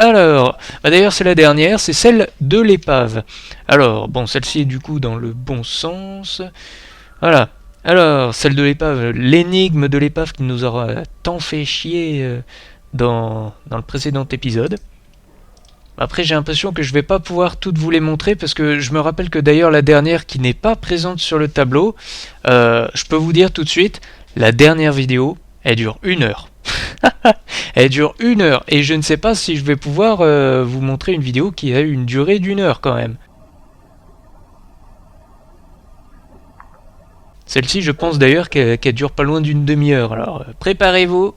Alors, d'ailleurs c'est la dernière, c'est celle de l'épave. Alors, bon, celle-ci est du coup dans le bon sens. Voilà. Alors, celle de l'épave, l'énigme de l'épave qui nous aura tant fait chier dans le précédent épisode. Après, j'ai l'impression que je vais pas pouvoir toutes vous les montrer parce que je me rappelle que d'ailleurs la dernière qui n'est pas présente sur le tableau, je peux vous dire tout de suite, la dernière vidéo, elle dure 1 heure. Elle dure 1 heure et je ne sais pas si je vais pouvoir vous montrer une vidéo qui a une durée d'1 heure quand même. Celle-ci, je pense d'ailleurs qu'elle dure pas loin d'une demi-heure. Alors, préparez-vous.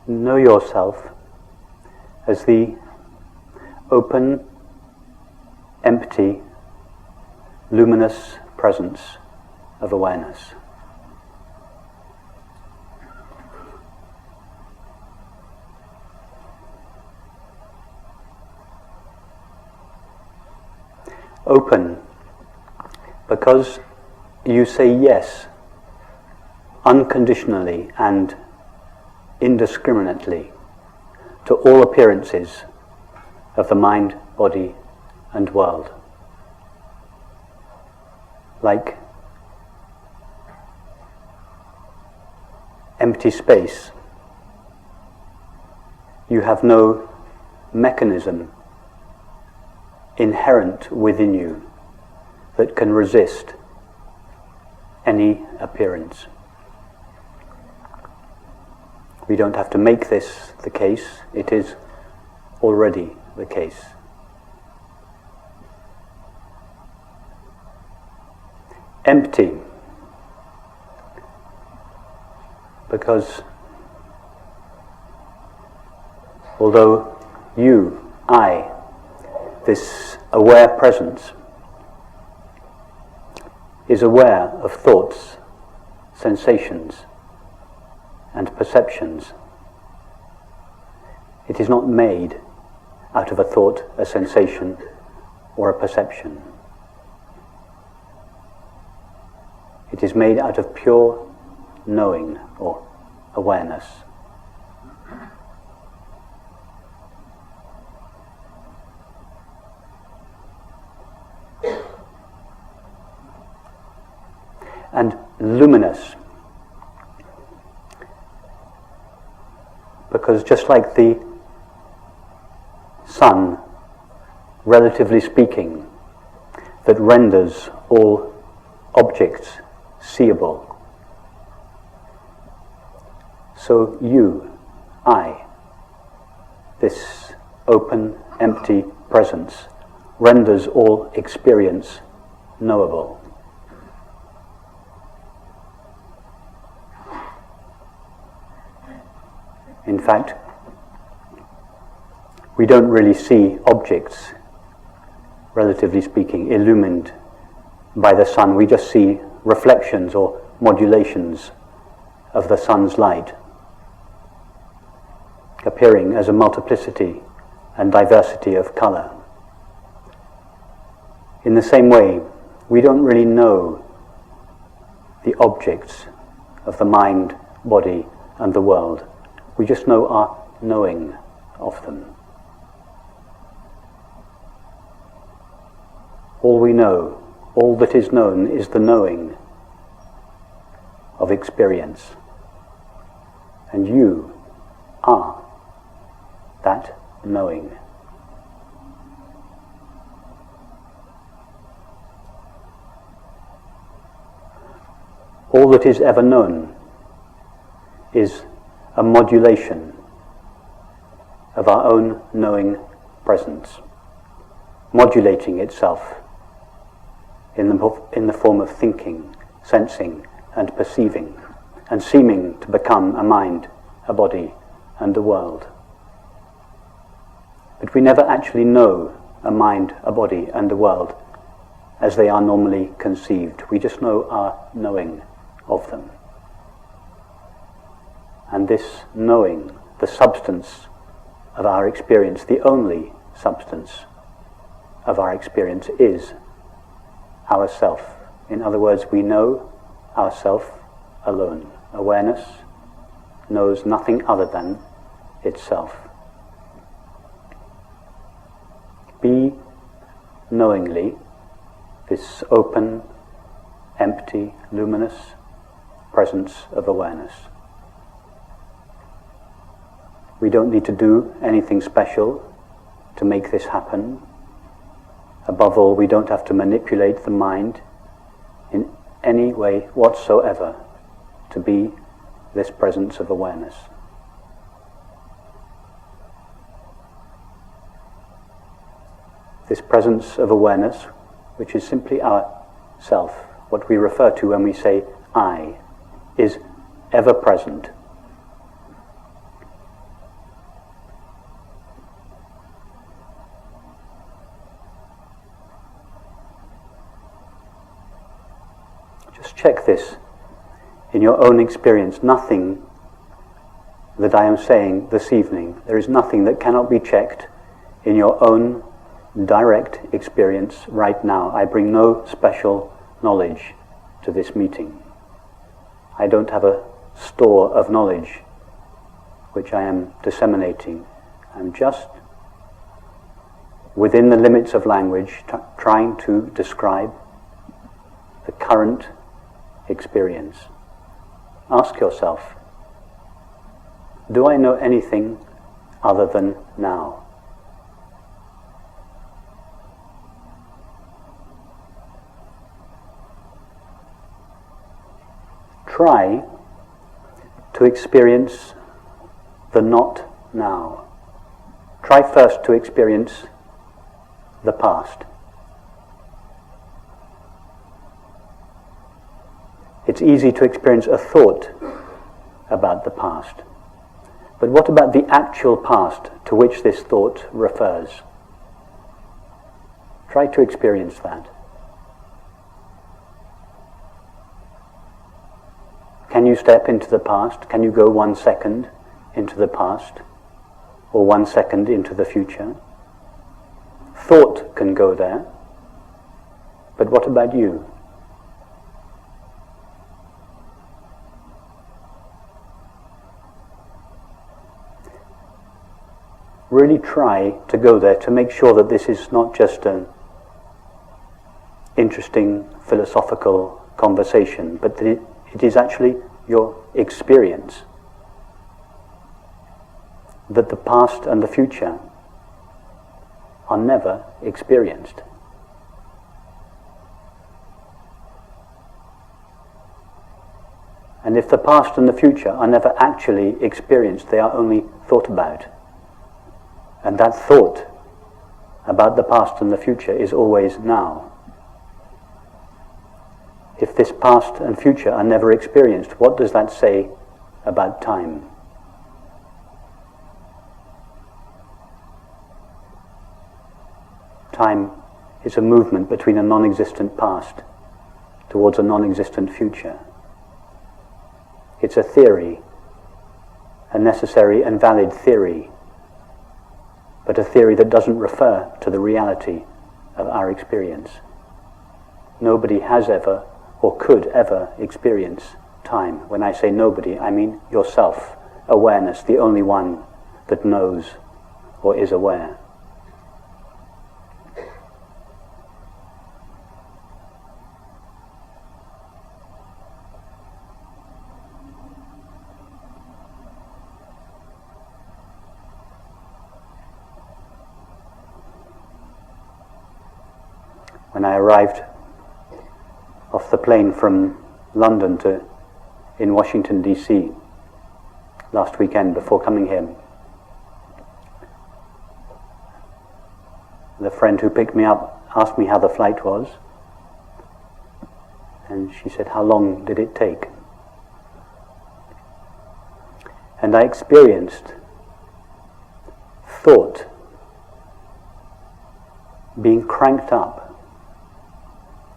Know yourself as the open, empty, luminous presence of awareness. Open because you say yes unconditionally and indiscriminately to all appearances of the mind, body and world. Like empty space, you have no mechanism inherent within you that can resist any appearance. We don't have to make this the case, it is already the case. Empty, because although you, I, this aware presence is aware of thoughts, sensations, and perceptions, it is not made out of a thought, a sensation, or a perception. It is made out of pure knowing or awareness. And luminous, because just like the sun, relatively speaking, that renders all objects seeable, so you, I, this open, empty presence, renders all experience knowable. In fact, we don't really see objects, relatively speaking, illumined by the sun. We just see reflections or modulations of the sun's light, appearing as a multiplicity and diversity of color. In the same way, we don't really know the objects of the mind, body, and the world. We just know our knowing of them. All we know, all that is known, is the knowing of experience. And you are that knowing. All that is ever known is a modulation of our own knowing presence, modulating itself in the form of thinking, sensing, and perceiving, and seeming to become a mind, a body, and a world. But we never actually know a mind, a body, and a world as they are normally conceived. We just know our knowing of them. And this knowing, the substance of our experience, the only substance of our experience, is ourself, In other words, we know ourself alone. Awareness knows nothing other than itself. Be knowingly this open, empty, luminous presence of awareness. We don't need to do anything special to make this happen. Above all, we don't have to manipulate the mind in any way whatsoever to be this presence of awareness. This presence of awareness, which is simply our self, what we refer to when we say I, is ever present. Just check this in your own experience. Nothing that I am saying this evening, there is nothing that cannot be checked in your own direct experience right now. I bring no special knowledge to this meeting. I don't have a store of knowledge which I am disseminating. I'm just, within the limits of language, trying to describe the current experience. Ask yourself, do I know anything other than now? Try to experience the not now. Try first to experience the past. It's easy to experience a thought about the past. But what about the actual past to which this thought refers? Try to experience that. Can you step into the past? Can you go 1 second into the past? Or 1 second into the future? Thought can go there. But what about you? Really try to go there to make sure that this is not just an interesting philosophical conversation, but that it is actually your experience. That the past and the future are never experienced. And if the past and the future are never actually experienced, they are only thought about. And that thought about the past and the future is always now. If this past and future are never experienced, what does that say about time? Time is a movement between a non-existent past towards a non-existent future. It's a theory, a necessary and valid theory, but a theory that doesn't refer to the reality of our experience. Nobody has ever or could ever experience time. When I say nobody, I mean yourself, awareness, the only one that knows or is aware. When I arrived off the plane from London in Washington, D.C. last weekend before coming here, the friend who picked me up asked me how the flight was, and she said, "How long did it take?" And I experienced thought being cranked up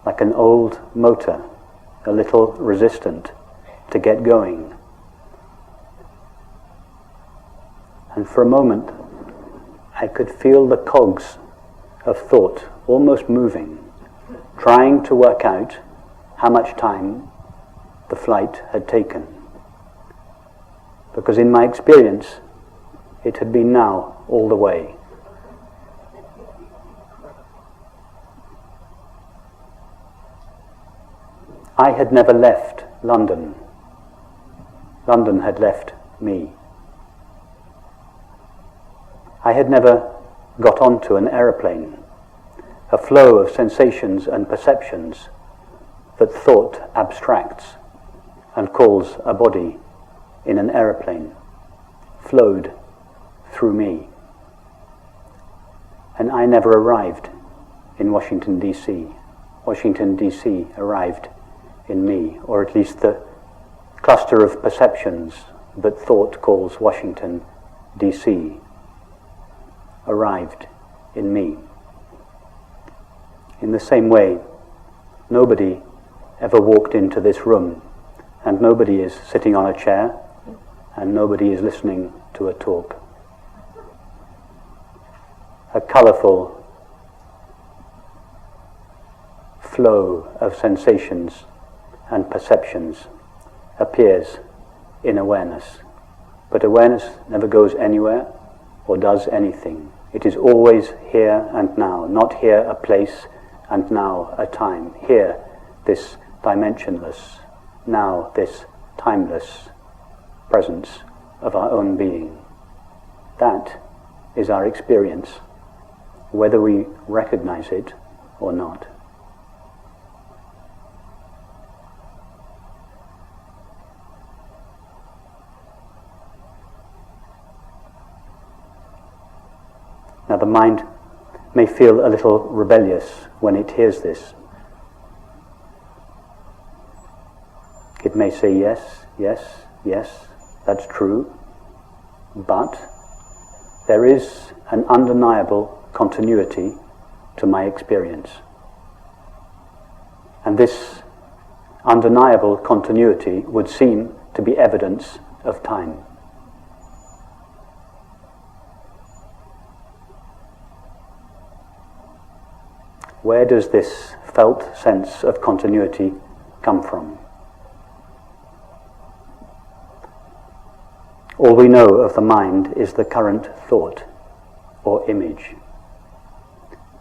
like an old motor, a little resistant to get going. And for a moment, I could feel the cogs of thought almost moving, trying to work out how much time the flight had taken. Because in my experience, it had been now all the way. I had never left London. London had left me. I had never got onto an aeroplane, a flow of sensations and perceptions that thought abstracts and calls a body in an aeroplane, flowed through me. And I never arrived in Washington, D.C. Washington, D.C. arrived in me, or at least the cluster of perceptions that thought calls Washington, D.C. arrived in me. In the same way, nobody ever walked into this room, and nobody is sitting on a chair, and nobody is listening to a talk. A colourful flow of sensations and perceptions appears in awareness. But awareness never goes anywhere or does anything. It is always here and now, not here a place and now a time. Here, this dimensionless, now this timeless presence of our own being. That is our experience, whether we recognize it or not. Now the mind may feel a little rebellious when it hears this. It may say, yes, yes, yes, that's true, but there is an undeniable continuity to my experience. And this undeniable continuity would seem to be evidence of time. Where does this felt sense of continuity come from? All we know of the mind is the current thought or image.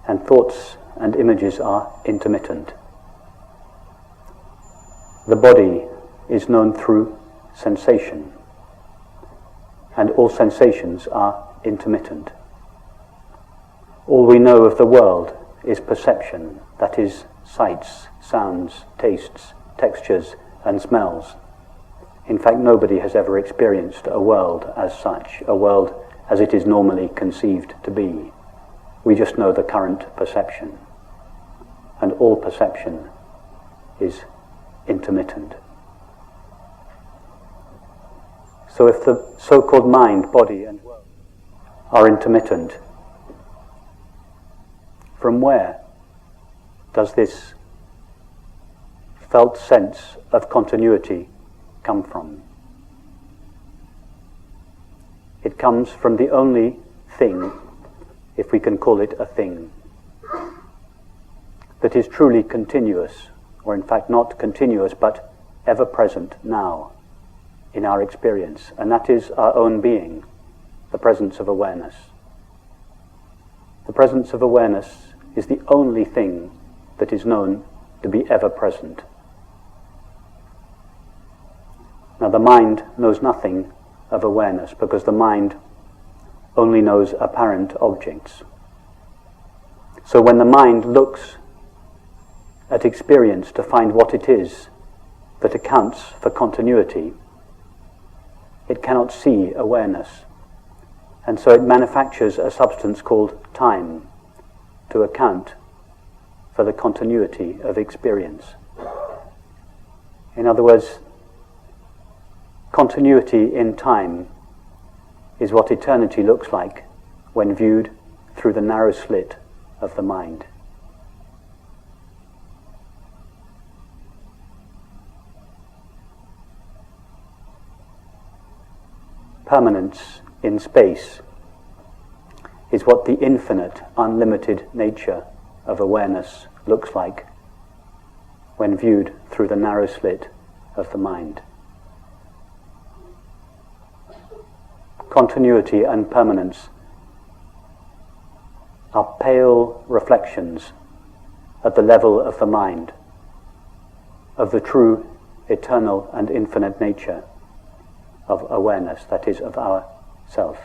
And thoughts and images are intermittent. The body is known through sensation, and all sensations are intermittent. All we know of the world is perception, that is, sights, sounds, tastes, textures, and smells. In fact, nobody has ever experienced a world as such, a world as it is normally conceived to be. We just know the current perception. And all perception is intermittent. So if the so-called mind, body, and world are intermittent, from where does this felt sense of continuity come from? It comes from the only thing, if we can call it a thing, that is truly continuous, or in fact not continuous, but ever present now in our experience, and that is our own being, the presence of awareness. The presence of awareness is the only thing that is known to be ever present. Now the mind knows nothing of awareness because the mind only knows apparent objects. So when the mind looks at experience to find what it is that accounts for continuity, it cannot see awareness. And so it manufactures a substance called time to account for the continuity of experience. In other words, continuity in time is what eternity looks like when viewed through the narrow slit of the mind. Permanence in space is what the infinite, unlimited nature of awareness looks like when viewed through through the narrow slit of the mind. Continuity and permanence are pale reflections at the level of the mind of the true, eternal and infinite nature of awareness, that is, of our self.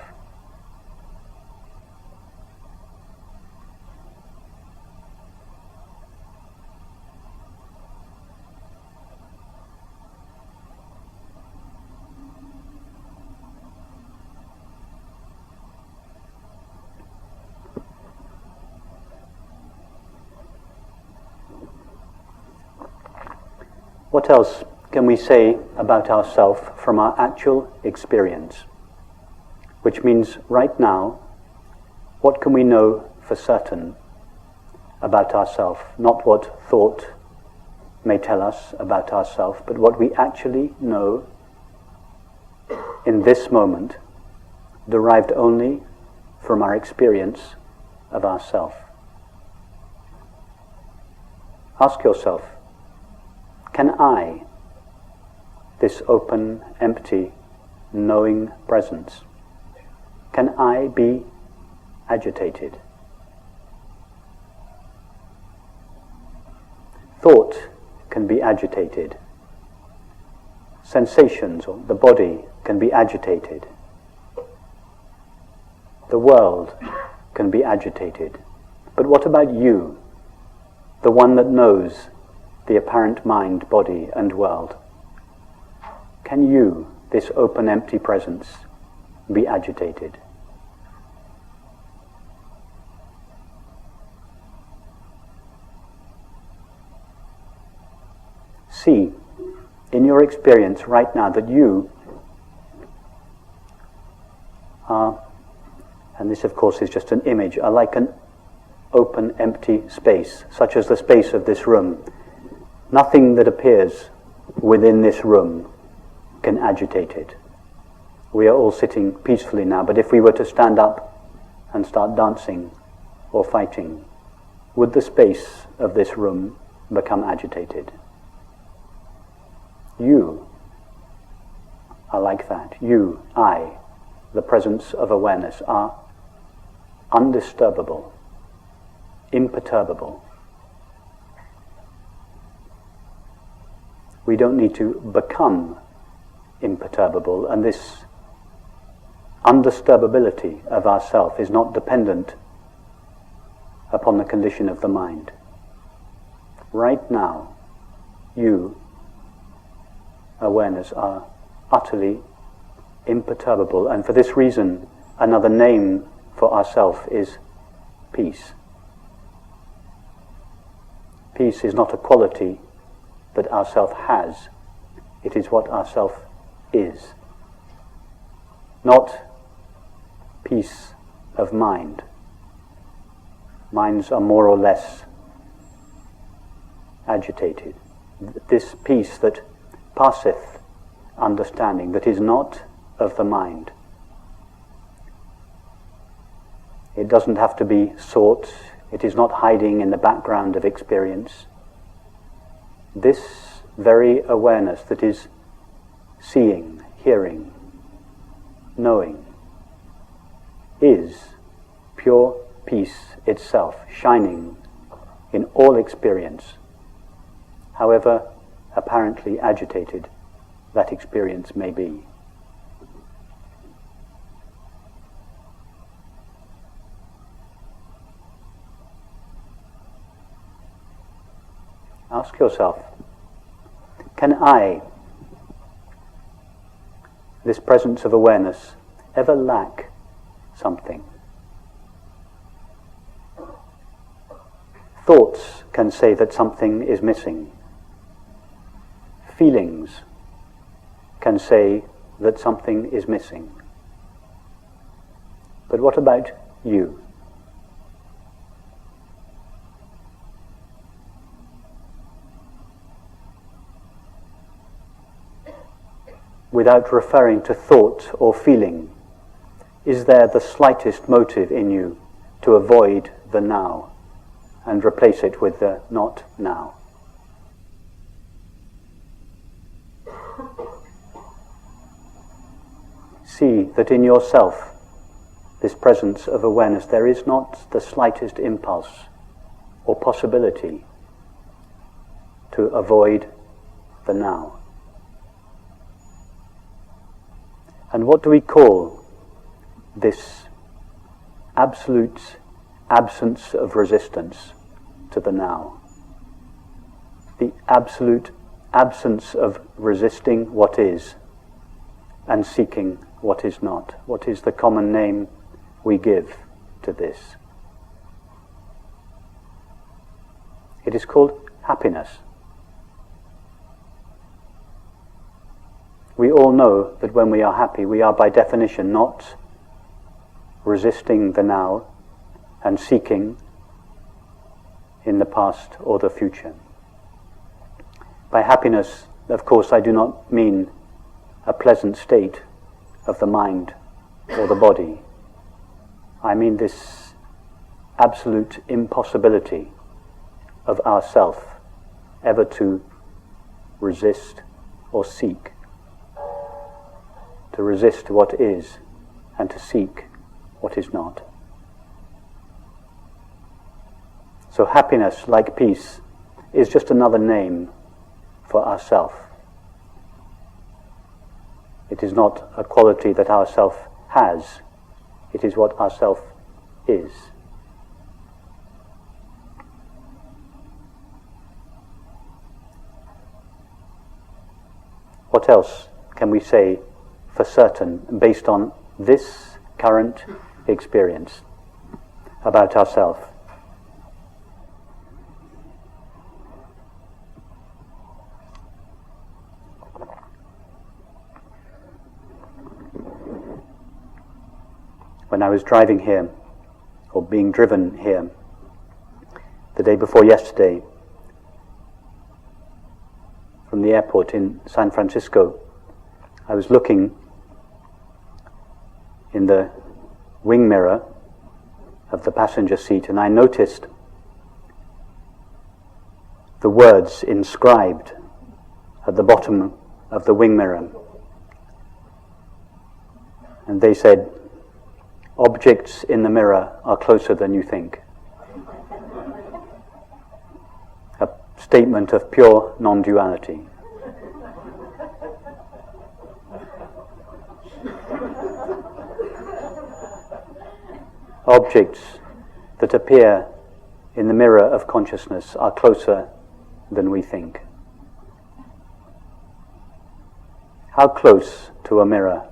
What else can we say about ourselves from our actual experience? Which means right now, what can we know for certain about ourselves? Not what thought may tell us about ourselves, but what we actually know in this moment, derived only from our experience of ourself. Ask yourself, can I, this open, empty, knowing presence, can I be agitated? Thought can be agitated. Sensations, or the body, can be agitated. The world can be agitated. But what about you, the one that knows the apparent mind, body and world? Can you, this open, empty presence, be agitated? See, in your experience right now, that you are, and this of course is just an image, are like an open, empty space, such as the space of this room. Nothing that appears within this room can agitate it. We are all sitting peacefully now, but if we were to stand up and start dancing or fighting, would the space of this room become agitated? You are like that. You, I, the presence of awareness, are undisturbable, imperturbable. We don't need to become imperturbable, and this undisturbability of ourself is not dependent upon the condition of the mind. Right now, you, awareness, are utterly imperturbable, and for this reason, another name for ourself is peace. Peace is not a quality that ourself has, it is what ourself is. Not peace of mind. Minds are more or less agitated. This peace that passeth understanding, that is not of the mind. It doesn't have to be sought, it is not hiding in the background of experience. This very awareness that is seeing, hearing, knowing, is pure peace itself, shining in all experience, however apparently agitated that experience may be. Ask yourself, can I, this presence of awareness, ever lack something? Thoughts can say that something is missing. Feelings can say that something is missing. But what about you? Without referring to thought or feeling, is there the slightest motive in you to avoid the now and replace it with the not now? see that in yourself, this presence of awareness, there is not the slightest impulse or possibility to avoid the now. And what do we call this absolute absence of resistance to the now? The absolute absence of resisting what is and seeking what is not. What is the common name we give to this? It is called happiness. We all know that when we are happy, we are by definition not resisting the now and seeking in the past or the future. By happiness, of course, I do not mean a pleasant state of the mind or the body. I mean this absolute impossibility of ourself ever to resist or seek, to resist what is and to seek what is not. So happiness, like peace, is just another name for ourself. It is not a quality that ourself has, it is what ourself is. What else can we say for certain based on this current experience about ourselves? When I was driving here, or being driven here, the day before yesterday, from the airport in San Francisco, I was looking in the wing mirror of the passenger seat, and I noticed the words inscribed at the bottom of the wing mirror. And they said, "Objects in the mirror are closer than you think." A statement of pure non-duality. Objects that appear in the mirror of consciousness are closer than we think. How close to a mirror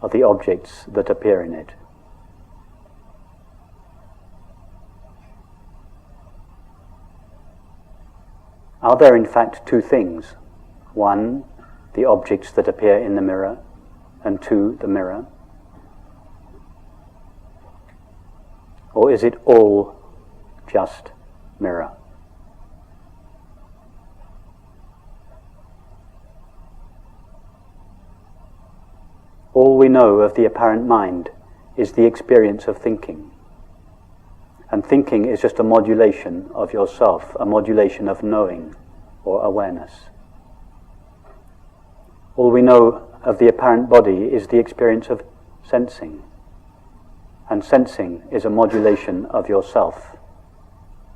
are the objects that appear in it? Are there in fact two things? One, the objects that appear in the mirror, and two, the mirror? Or is it all just mirror? All we know of the apparent mind is the experience of thinking. And thinking is just a modulation of yourself, a modulation of knowing or awareness. All we know of the apparent body is the experience of sensing. And sensing is a modulation of yourself,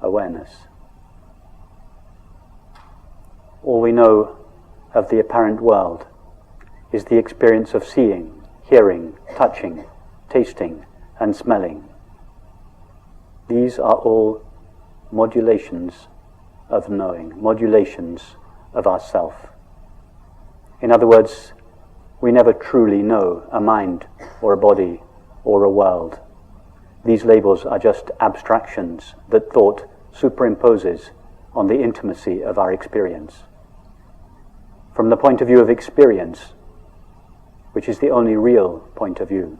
awareness. All we know of the apparent world is the experience of seeing, hearing, touching, tasting, and smelling. These are all modulations of knowing, modulations of ourself. In other words, we never truly know a mind or a body or a world. These labels are just abstractions that thought superimposes on the intimacy of our experience. From the point of view of experience, which is the only real point of view,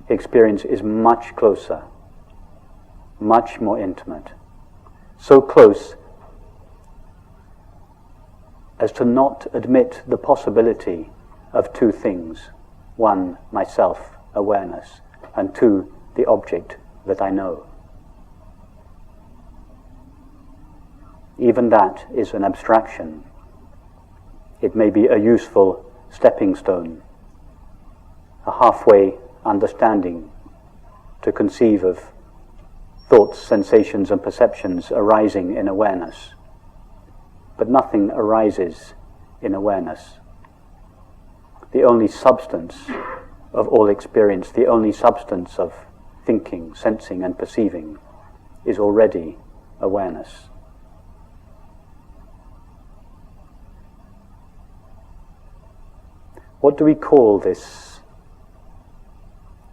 experience is much closer, much more intimate. So close as to not admit the possibility of two things. One, myself, awareness, and two, the object that I know. Even that is an abstraction. It may be a useful stepping stone, a halfway understanding to conceive of thoughts, sensations and perceptions arising in awareness. But nothing arises in awareness. The only substance of all experience, the only substance of thinking, sensing and perceiving is already awareness. What do we call this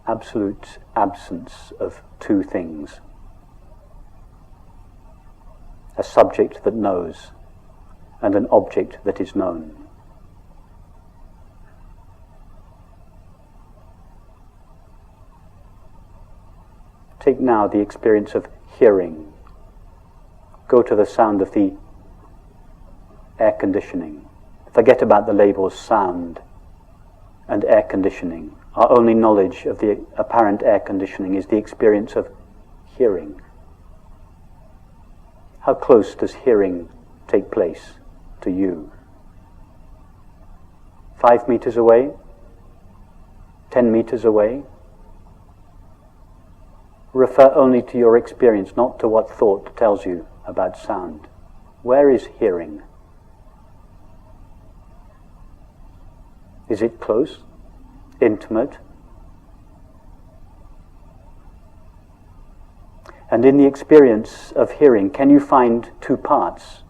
absolute absence of two things? A subject that knows and an object that is known. Take now the experience of hearing. Go to the sound of the air conditioning. Forget about the labels sound and air conditioning. Our only knowledge of the apparent air conditioning is the experience of hearing. How close does hearing take place to you? 5 meters away? 10 meters away? Refer only to your experience, not to what thought tells you about sound. Where is hearing? Is it close? Intimate? And in the experience of hearing, can you find two parts?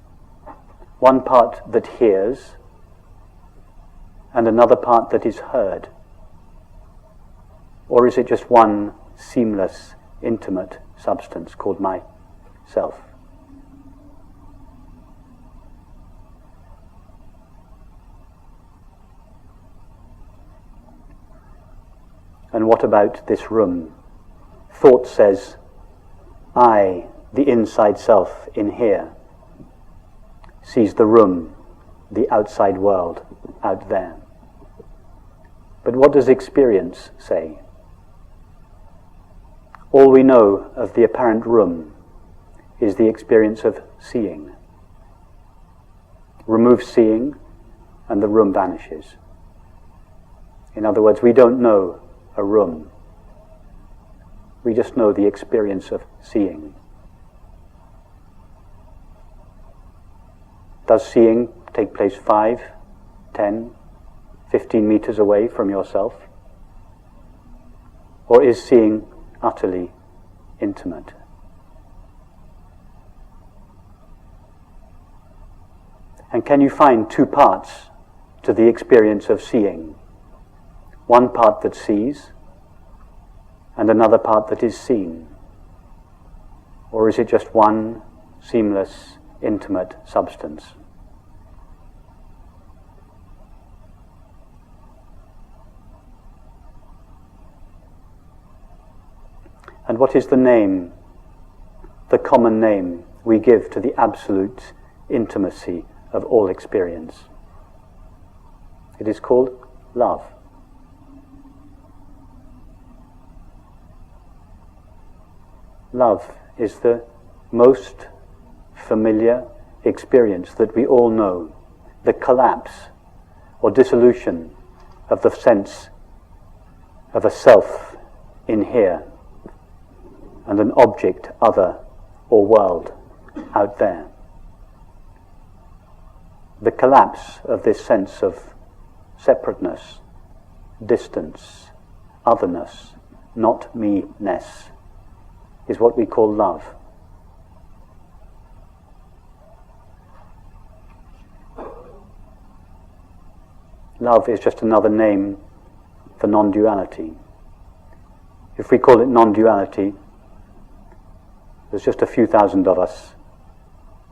One part that hears and another part that is heard? Or is it just one seamless, intimate substance called myself? And what about this room? Thought says, I, the inside self in here, sees the room, the outside world, out there. But what does experience say? All we know of the apparent room is the experience of seeing. Remove seeing, and the room vanishes. In other words, we don't know a room. We just know the experience of seeing. Does seeing take place 5, 10, 15 meters away from yourself? Or is seeing utterly intimate? And can you find two parts to the experience of seeing? One part that sees and another part that is seen? Or is it just one seamless, intimate substance? And what is the name, the common name we give to the absolute intimacy of all experience? It is called love. Love is the most familiar experience that we all know, the collapse or dissolution of the sense of a self in here and an object, other or world out there. The collapse of this sense of separateness, distance, otherness, not me-ness, is what we call love. Love is just another name for non-duality. If we call it non-duality, there's just a few thousand of us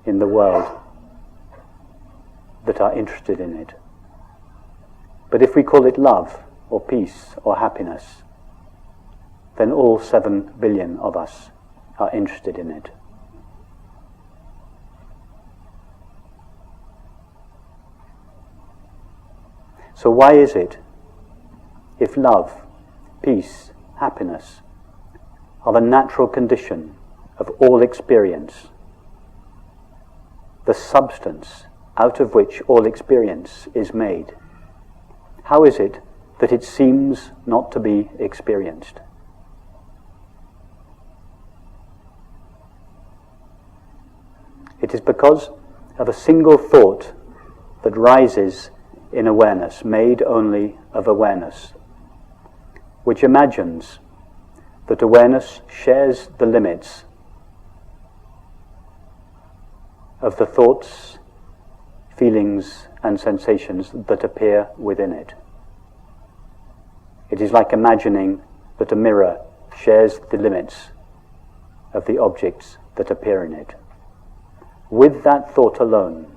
in the world that are interested in it. But if we call it love, or peace, or happiness, then all 7 billion of us are interested in it. So why is it, if love, peace, happiness are the natural condition of all experience, the substance out of which all experience is made, how is it that it seems not to be experienced. It is because of a single thought that rises in awareness, made only of awareness, which imagines that awareness shares the limits of the thoughts, feelings, and sensations that appear within it. It is like imagining that a mirror shares the limits of the objects that appear in it. With that thought alone,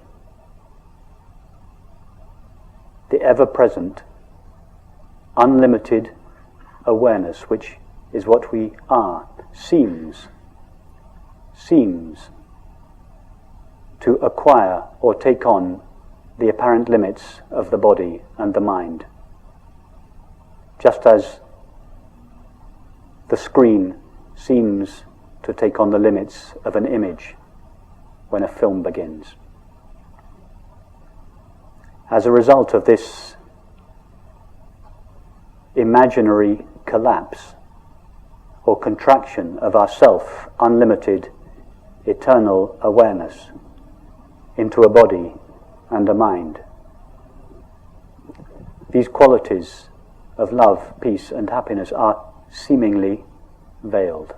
the ever-present, unlimited awareness, which is what we are, seems to acquire or take on the apparent limits of the body and the mind, just as the screen seems to take on the limits of an image when a film begins. As a result of this imaginary collapse or contraction of our self, unlimited, eternal awareness into a body and a mind, these qualities of love, peace, and happiness are seemingly veiled.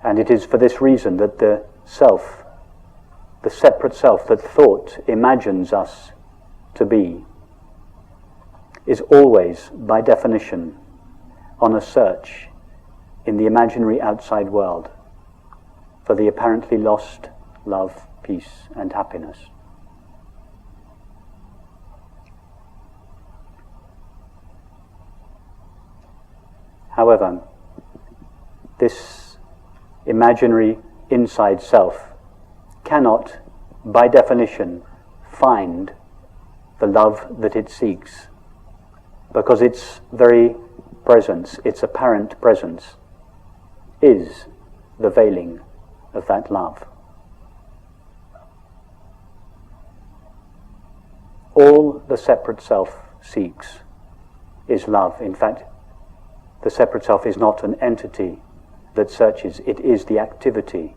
And it is for this reason that the self, the separate self that thought imagines us to be, is always, by definition, on a search in the imaginary outside world for the apparently lost love, peace, and happiness. However, this imaginary inside self cannot, by definition, find the love that it seeks, because its very presence, its apparent presence, is the veiling of that love. All the separate self seeks is love. In fact, the separate self is not an entity that searches, it is the activity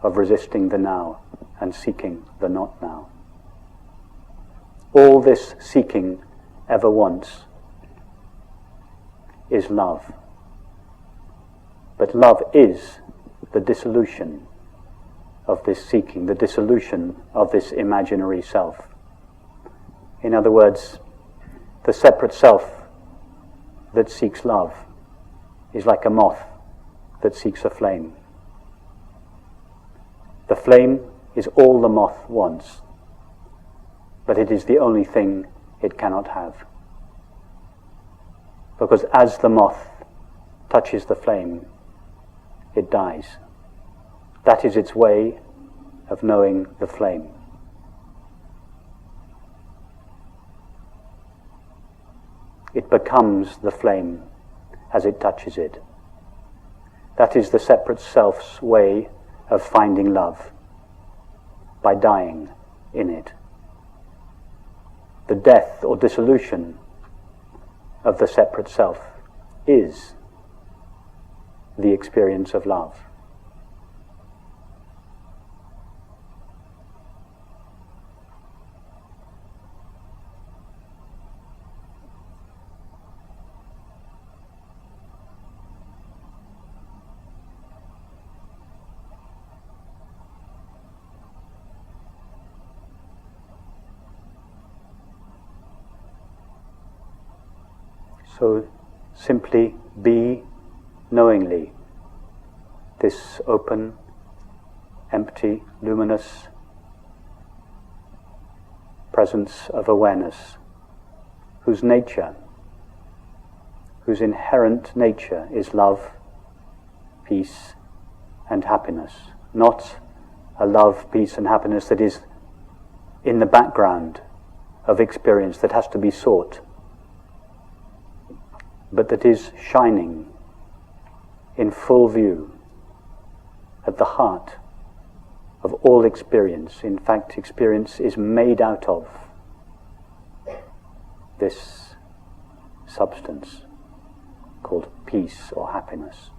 of resisting the now and seeking the not now. All this seeking ever wants is love. But love is the dissolution of this seeking, the dissolution of this imaginary self. In other words, the separate self that seeks love is like a moth that seeks a flame. The flame is all the moth wants, but it is the only thing it cannot have. Because as the moth touches the flame, it dies. That is its way of knowing the flame. It becomes the flame as it touches it. That is the separate self's way of finding love, by dying in it. The death or dissolution of the separate self is the experience of love. So simply be knowingly this open, empty, luminous presence of awareness, whose nature, whose inherent nature is love, peace, and happiness. Not a love, peace, and happiness that is in the background of experience that has to be sought, but that is shining in full view at the heart of all experience. In fact, experience is made out of this substance called peace or happiness.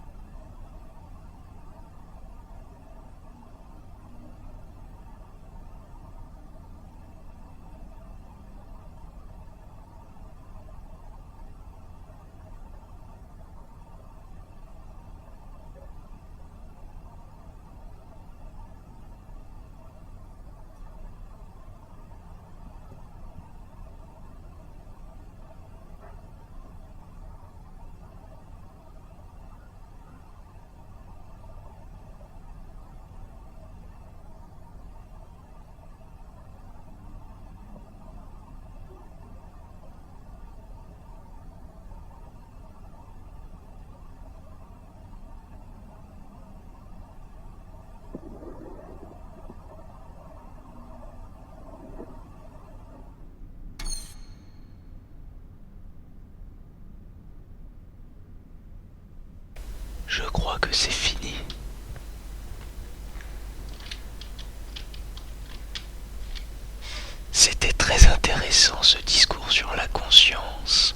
Je crois que c'est fini. C'était très intéressant ce discours sur la conscience.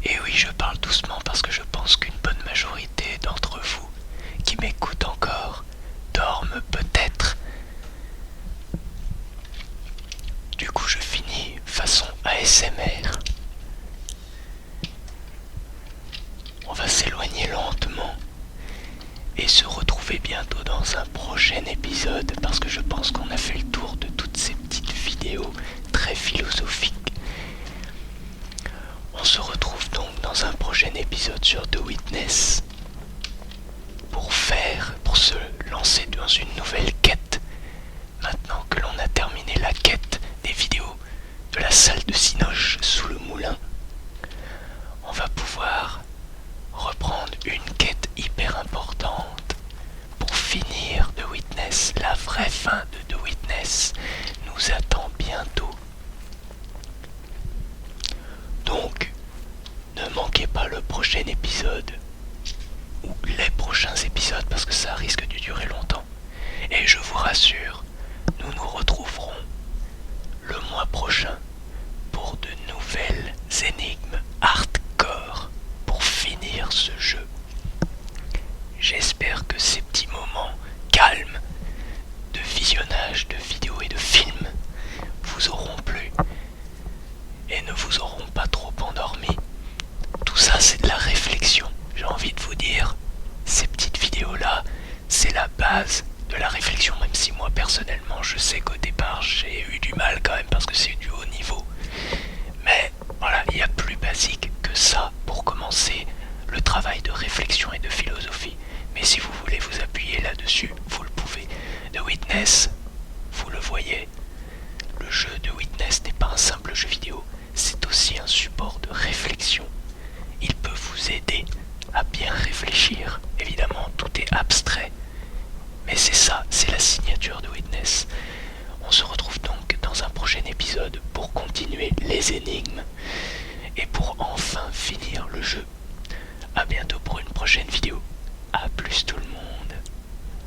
Et oui, je parle doucement parce que je pense qu'une bonne majorité d'entre vous qui m'écoutent encore dorment peut-être. Du coup, je finis façon ASMR. On va s'éloigner lentement et se retrouver bientôt dans un prochain épisode parce que je pense qu'on a fait le tour de toutes ces petites vidéos très philosophiques. On se retrouve donc dans un prochain épisode sur The Witness pour se lancer dans une nouvelle quête. Maintenant que l'on a terminé la quête des vidéos de la salle de cinoche sous le moulin, on va pouvoir reprendre une quête hyper importante pour finir The Witness. La vraie fin de The Witness nous attend bientôt. Donc, ne manquez pas le prochain épisode ou les prochains épisodes parce que ça risque de durer longtemps. Et je vous rassure, nous nous retrouverons le mois prochain pour de nouvelles énigmes hardcore pour finir ce jeu. J'espère que ces petits moments calmes de visionnage de vidéos et de films vous auront plu et ne vous auront pas trop endormi. Tout ça, c'est de la réflexion. J'ai envie de vous dire, ces petites vidéos-là, c'est la base de la réflexion, même si moi, personnellement, je sais qu'au départ, j'ai eu du mal quand même, parce que c'est du haut niveau. Mais voilà, il y a plus basique que ça pour commencer le travail de réflexion et de philosophie. Mais si vous voulez vous appuyer là-dessus, vous le pouvez. The Witness, vous le voyez, le jeu de Witness n'est pas un simple jeu vidéo, c'est aussi un support de réflexion. Il peut vous aider à bien réfléchir. Évidemment, tout est abstrait, mais c'est ça, c'est la signature de Witness. On se retrouve donc dans un prochain épisode pour continuer les énigmes et pour enfin finir le jeu. A bientôt pour une prochaine vidéo. A plus tout le monde.